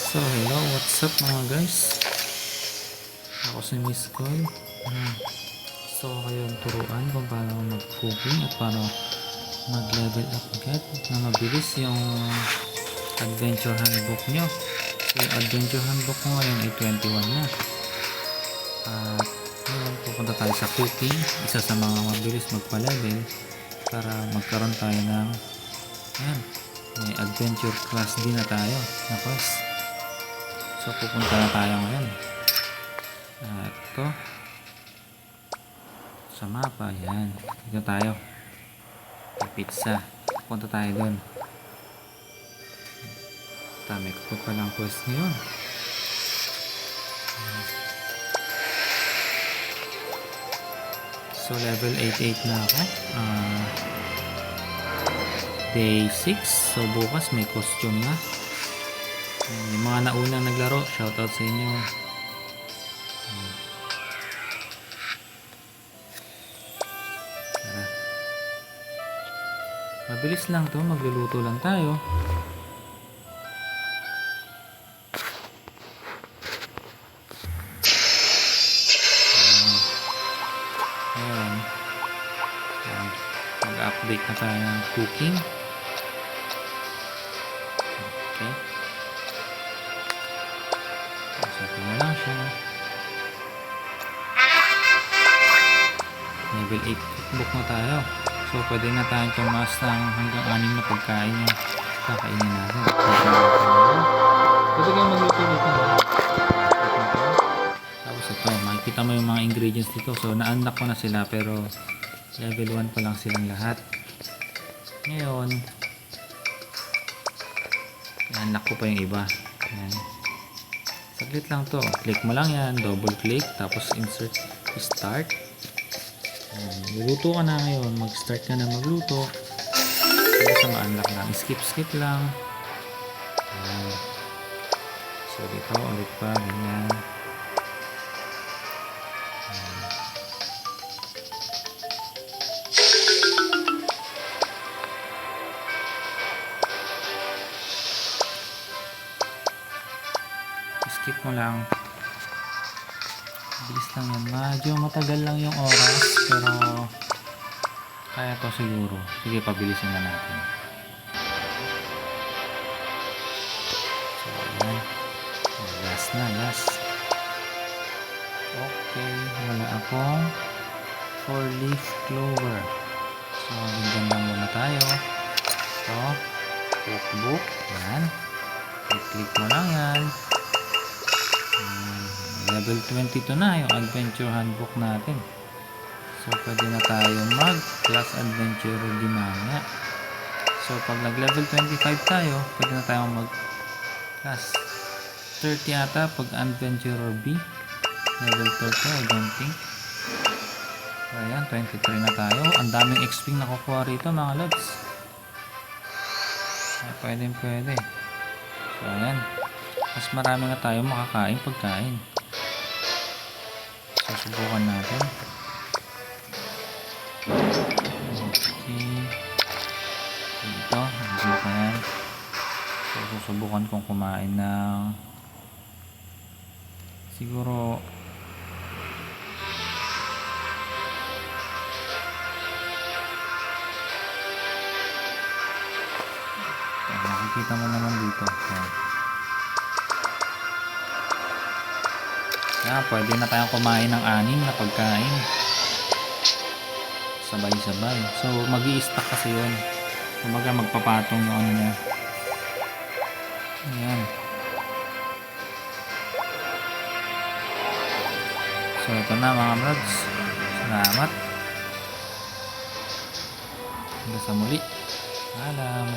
So hello, what's up mga guys? Ako si Miss Cole. Gusto ko kayong turuan kung paano mag-cooking at paano mag-level up agad na mabilis yung adventure handbook nyo. So yung adventure handbook ko ngayon ay 21 na. At ngayon pupunta tayo sa cooking, isa sa mga mabilis magpa-level para magkaroon tayo ng may adventure class din na tayo na quest. So pupunta na tayo ngayon. Ito sa mapa, yan. Dito tayo. Pizza. Pupunta tayo doon. May kapag palang quest ngayon. So level 88 na ako. Day 6. So bukas may costume na. Yung mga naunang naglaro, shoutout sa inyo. Mabilis lang to, magluluto lang tayo. Ayan. Mag-update na tayo ng cooking. Okay. Ito na lang siya. Level 8 cookbook na tayo. So pwede na tayong tumaas ng hanggang 6 na pagkain yung kakainin natin. Pwede kayo magluto dito. Tapos ito, makikita mo yung mga ingredients dito. So na-unlock ko na sila pero level 1 pa lang silang lahat. Ngayon na-unlock ko pa yung iba. Ayan. Saglit lang to. Click mo lang yan. Double click. Tapos insert. Start. Luluto ka na ngayon. Mag-start ka na magluto. Hindi sa ma-unlock lang. Skip lang. So dito ulit pa. Ganyan. Skip mo lang. Bilis lang yan. Medyo matagal lang yung oras pero kaya to siguro. Sige, pabilisin na natin. So ayan. Last. Okay, wala akong 4-leaf clover. So ganyan lang muna tayo. So cookbook. Yan. Click mo lang yan. Level 22 na yung adventure handbook natin. So pwede na tayo mag class adventure din mamaya. So pag nag level 25 tayo, pwede na tayo mag class 30 ata pag adventurer B. Level 30 I don't think. So ayan, 23 na tayo. Ang daming XP nakukuha rito mga lods. Pwede. So ayan, mas marami na tayo makakain pagkain. So subukan natin. Okay. Dito, yan. So susubukan kong kumain ng siguro makikita mo naman dito. Pwede na tayong kumain ng 6 na pagkain sabay-sabay. So mag-i-stack kasi yun. Kumbaga magpapatong yung ano niya. Ayan. So ito na mga brods. Salamat. Hanggang sa muli. Alam.